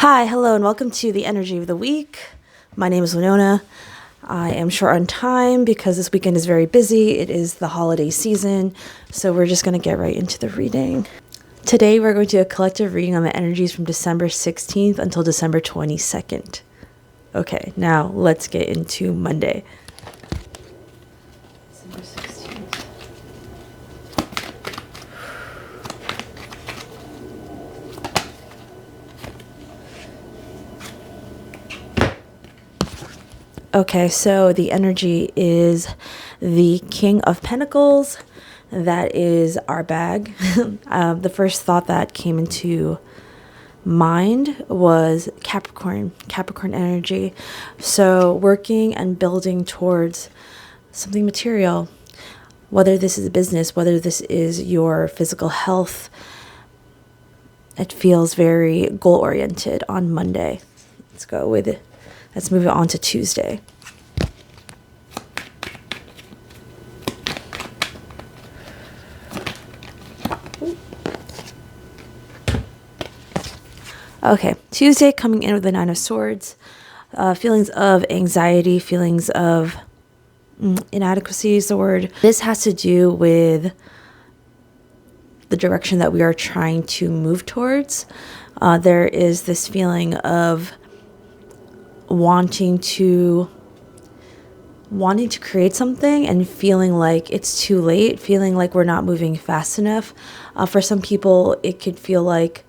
Hi, hello, and welcome to the Energy of the Week. My name is Winona. I am short on time because this weekend is very busy. It is the holiday season, so we're just going to get right into the reading. Today, we're going to do a collective reading on the energies from December 16th until December 22nd. Okay, now let's get into Monday. December 16th. Okay, so the energy is the King of Pentacles. That is our bag. The first thought that came into mind was Capricorn energy. So working and building towards something material, whether this is a business, whether this is your physical health. It feels very goal oriented on Monday. Let's go with it. Let's move it on to Tuesday. Okay, Tuesday coming in with the Nine of Swords. Feelings of anxiety, feelings of inadequacy is the word. This has to do with the direction that we are trying to move towards. There is this feeling of wanting to create something and feeling like it's too late, feeling like we're not moving fast enough. For some people, it could feel like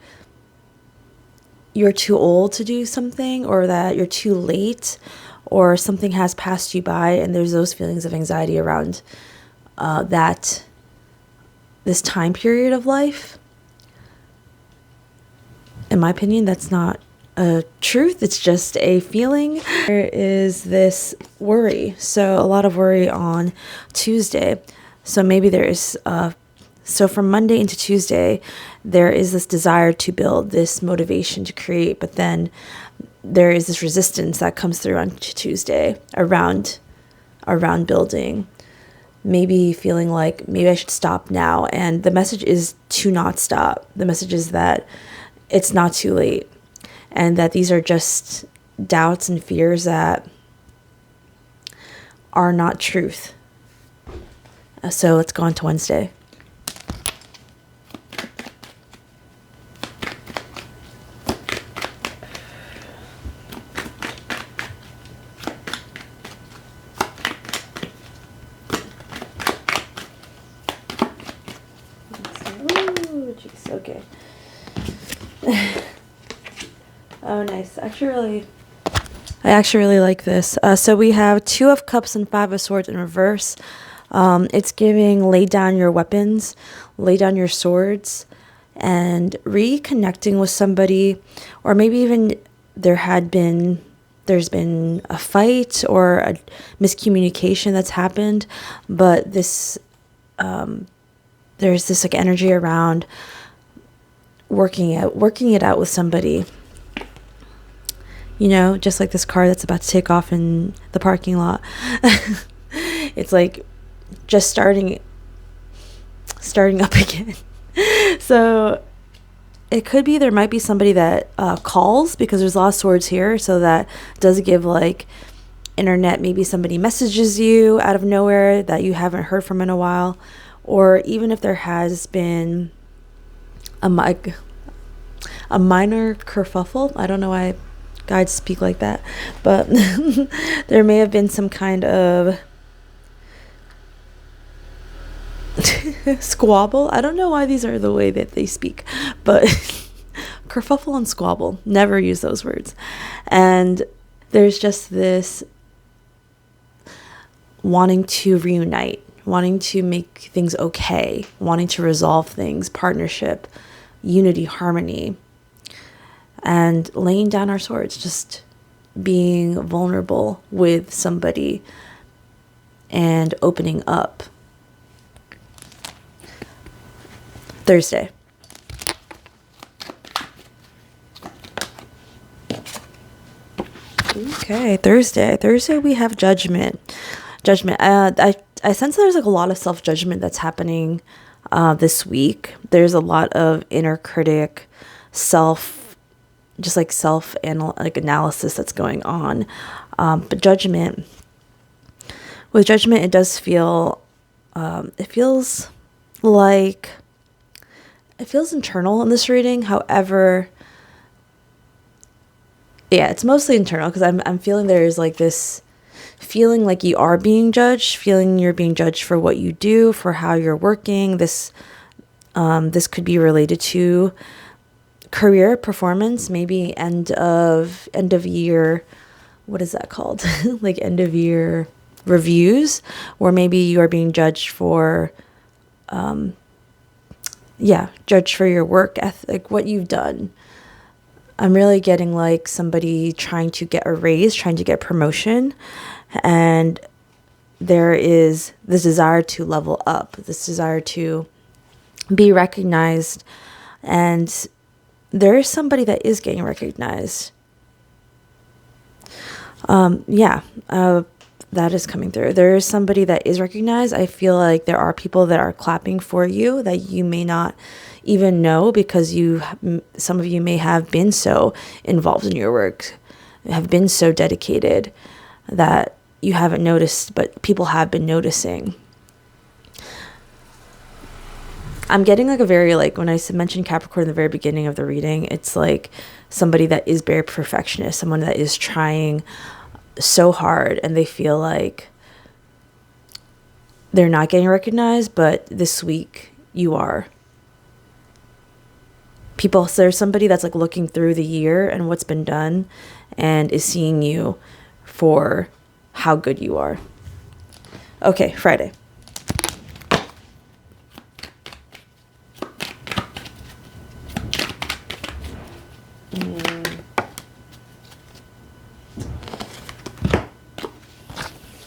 you're too old to do something, or that you're too late, or something has passed you by, and there's those feelings of anxiety around this time period of life. In my opinion, that's not a truth, it's just a feeling. There is this worry, so a lot of worry on Tuesday. So maybe there is so from Monday into Tuesday, there is this desire to build, this motivation to create, but then there is this resistance that comes through on Tuesday around building. Maybe feeling like maybe I should stop now, and the message is to not stop. The message is that it's not too late, and that these are just doubts and fears that are not truth. So let's go on to Wednesday. Okay. Oh, nice. I actually really like this. So we have Two of Cups and Five of Swords in reverse. It's giving lay down your weapons, lay down your swords, and reconnecting with somebody, or maybe even there's been a fight or a miscommunication that's happened, but this there's this like energy around working it out with somebody. You know, just like this car that's about to take off in the parking lot. It's like just starting up again. So it could be there might be somebody that calls, because there's a lot of swords here. So that does give like internet. Maybe somebody messages you out of nowhere that you haven't heard from in a while. Or even if there has been a minor kerfuffle. I don't know why guides speak like that, but there may have been some kind of squabble. I don't know why these are the way that they speak, but kerfuffle and squabble, never use those words. And there's just this wanting to reunite, wanting to make things okay, wanting to resolve things, partnership, unity, harmony, and laying down our swords, just being vulnerable with somebody and opening up. Thursday. Okay, Thursday we have judgment. I sense there's like a lot of self-judgment that's happening this week. There's a lot of inner critic, self just like analysis that's going on. But judgment, with judgment, it does feel, it feels internal in this reading. However, yeah, it's mostly internal, because I'm feeling there's like this feeling like you are being judged, feeling you're being judged for what you do, for how you're working. This could be related to career performance, maybe end of year, what is that called? Like end of year reviews, or maybe you are being judged for, judged for your work ethic, what you've done. I'm really getting like somebody trying to get a raise, trying to get promotion, and there is this desire to level up, this desire to be recognized, and there is somebody that is getting recognized. That is coming through. There is somebody that is recognized. I feel like there are people that are clapping for you that you may not even know, because some of you may have been so involved in your work, have been so dedicated that you haven't noticed, but people have been noticing. I'm getting like a very, like when I mentioned Capricorn in the very beginning of the reading, it's like somebody that is very perfectionist, someone that is trying so hard and they feel like they're not getting recognized, but this week you are. So there's somebody that's like looking through the year and what's been done and is seeing you for how good you are. Okay, Friday.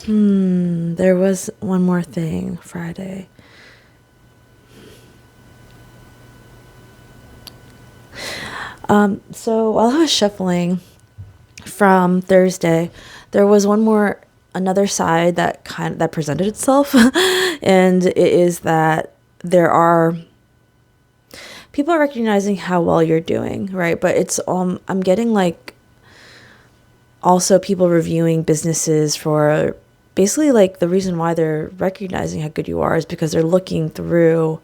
There was one more thing, Friday. So while I was shuffling from Thursday, there was another side that presented itself, and it is that people are recognizing how well you're doing, right? But it's I'm getting like also people reviewing businesses for basically like the reason why they're recognizing how good you are is because they're looking through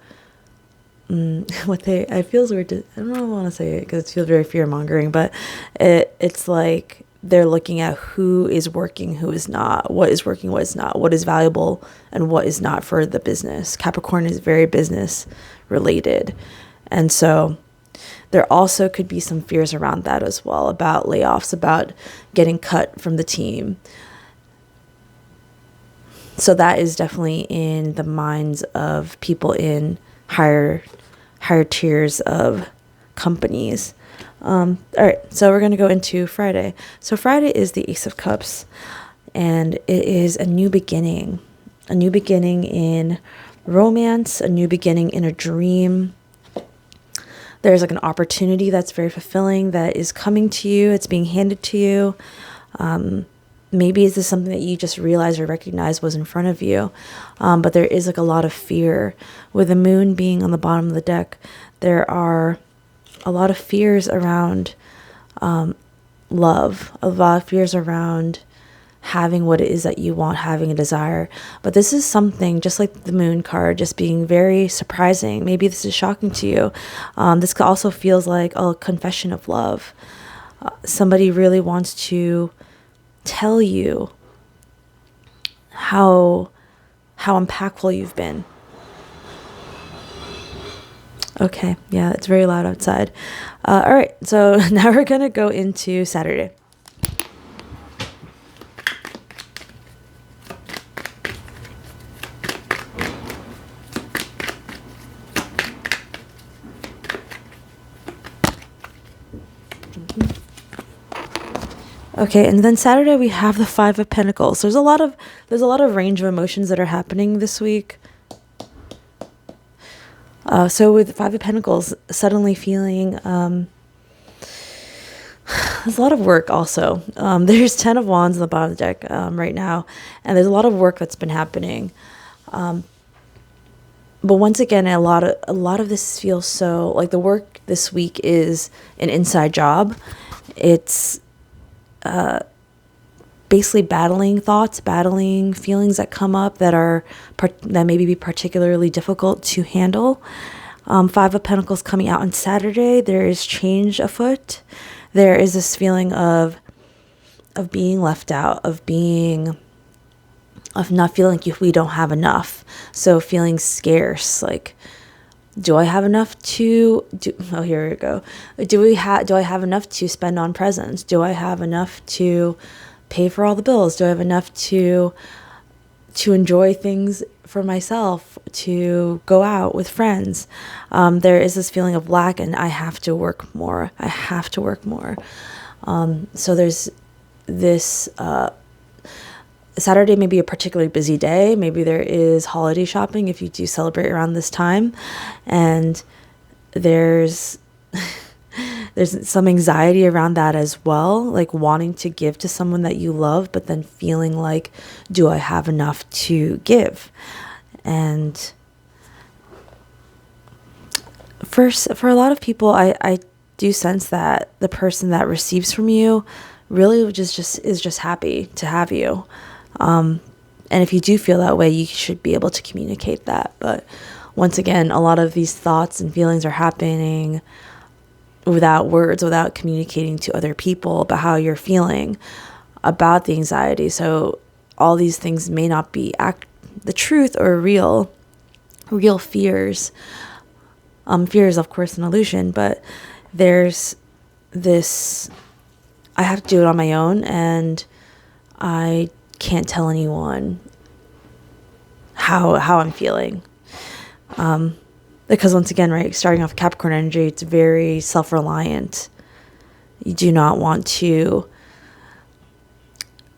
I feels weird to, I don't know if I want to say it because it feels very fear-mongering, but it's like they're looking at who is working, who is not, what is working, what is not, what is valuable and what is not for the business. Capricorn is very business related. And so there also could be some fears around that as well, about layoffs, about getting cut from the team. So that is definitely in the minds of people in higher tiers of companies. All right, so we're going to go into Friday. So Friday is the Ace of Cups, and it is a new beginning in romance, a new beginning in a dream. There's like an opportunity that's very fulfilling that is coming to you. It's being handed to you. Maybe is this something that you just realize or recognize was in front of you? But there is like a lot of fear. With the moon being on the bottom of the deck, there are a lot of fears around love, a lot of fears around having what it is that you want, having a desire. But this is something, just like the moon card, just being very surprising. Maybe this is shocking to you. This also feels like a confession of love. Somebody really wants to tell you how impactful you've been. Okay, yeah, it's very loud outside. All right, so now we're gonna go into Saturday. Okay, and then Saturday we have the Five of Pentacles. There's a lot of range of emotions that are happening this week. So with Five of Pentacles, suddenly feeling there's a lot of work also. There's 10 of Wands on the bottom of the deck right now, and there's a lot of work that's been happening. but once again, a lot of this feels so like the work this week is an inside job. It's basically battling thoughts, battling feelings that come up that maybe be particularly difficult to handle. Five of Pentacles coming out on Saturday. There is change afoot. There is this feeling of being left out, of not feeling like we don't have enough. So feeling scarce, like, do I have enough to do? Oh, here we go. Do I have enough to spend on presents? Do I have enough to pay for all the bills? Do I have enough to enjoy things for myself, to go out with friends? There is this feeling of lack, and I have to work more. I have to work more. So there's this Saturday may be a particularly busy day. Maybe there is holiday shopping if you do celebrate around this time. And there's some anxiety around that as well, like wanting to give to someone that you love, but then feeling like, do I have enough to give? And for a lot of people, I do sense that the person that receives from you really is just happy to have you. And if you do feel that way, you should be able to communicate that. But once again, a lot of these thoughts and feelings are happening without words, without communicating to other people about how you're feeling about the anxiety. So all these things may not be the truth or real fears. Fear is, of course, an illusion, but there's this, I have to do it on my own, and I can't tell anyone how I'm feeling. Because once again, right, starting off Capricorn energy, it's very self-reliant. You do not want to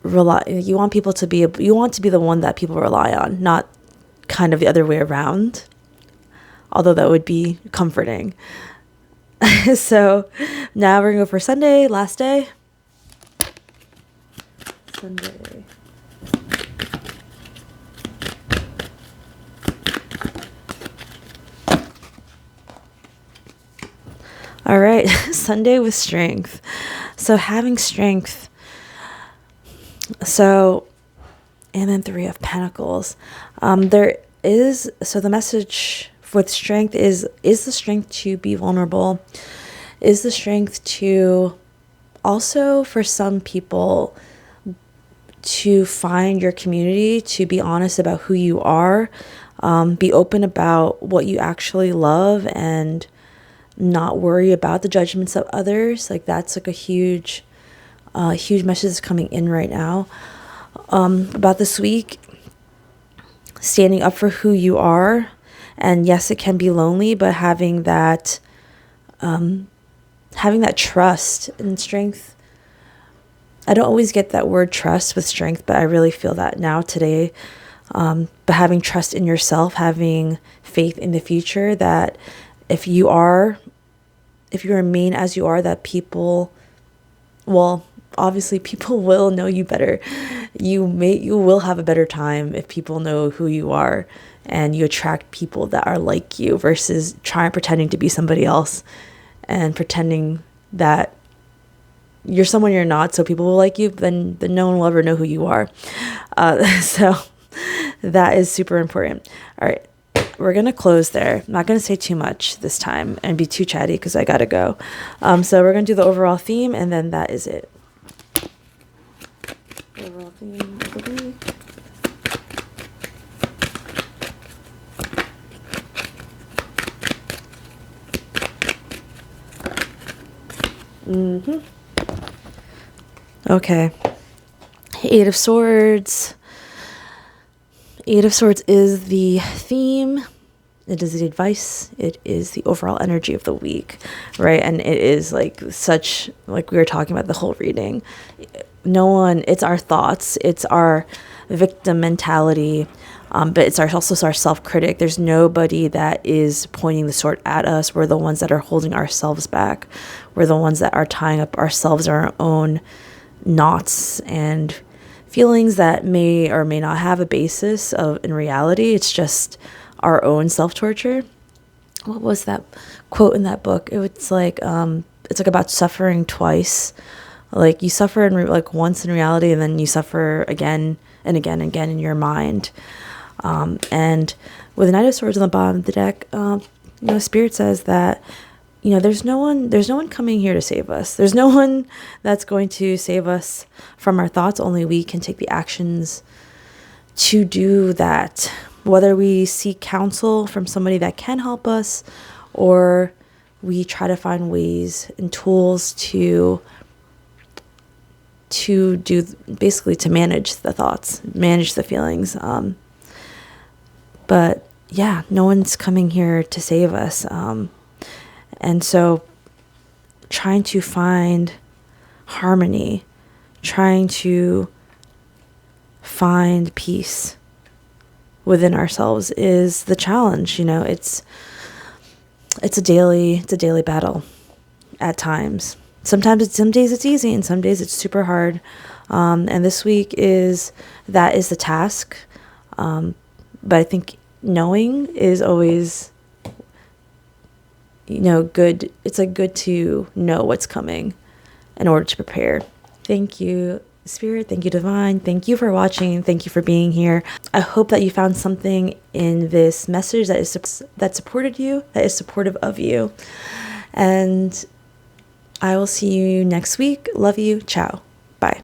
rely. You want people to be. You want to be the one that people rely on, not kind of the other way around. Although that would be comforting. So now we're gonna go for Sunday, last day. Sunday. All right, Sunday with strength. So having strength. So, and then Three of Pentacles. The message with strength is the strength to be vulnerable? Is the strength to also, for some people, to find your community, to be honest about who you are, be open about what you actually love, and not worry about the judgments of others. Like, that's like a huge message that's coming in right now. About this week, standing up for who you are. And yes, it can be lonely, but having that trust and strength. I don't always get that word trust with strength, but I really feel that now today. But having trust in yourself, having faith in the future, that if you remain as you are, that people, well, obviously people will know you better. You will have a better time if people know who you are, and you attract people that are like you versus pretending to be somebody else and pretending that you're someone you're not, so people will like you, then no one will ever know who you are. So that is super important. All right. We're going to close there. I'm not going to say too much this time and be too chatty because I got to go. So we're going to do the overall theme, and then that is it. Overall theme of the week. Okay. Eight of Swords. Eight of Swords is the theme. It is the advice. It is the overall energy of the week, right? And it is like we were talking about the whole reading. It's our thoughts. It's our victim mentality. But it's also our self-critic. There's nobody that is pointing the sword at us. We're the ones that are holding ourselves back. We're the ones that are tying up ourselves in our own knots and feelings that may or may not have a basis in reality. It's just our own self-torture. What was that quote in that book? It's like about suffering twice. Like you suffer like once in reality, and then you suffer again and again and again in your mind. And with the Knight of Swords on the bottom of the deck, Spirit says that, there's no one coming here to save us. There's no one that's going to save us from our thoughts. Only we can take the actions to do that. Whether we seek counsel from somebody that can help us, or we try to find ways and tools to do, basically to manage the thoughts, manage the feelings. But yeah, no one's coming here to save us. And so trying to find harmony, trying to find peace within ourselves is the challenge. It's a daily battle at times. Some days it's easy, and some days it's super hard. And this week that is the task. But I think knowing is always, good. It's like good to know what's coming in order to prepare. Thank you, Spirit. Thank you, Divine. Thank you for watching. Thank you for being here. I hope that you found something in this message that supported you, that is supportive of you. And I will see you next week. Love you. Ciao.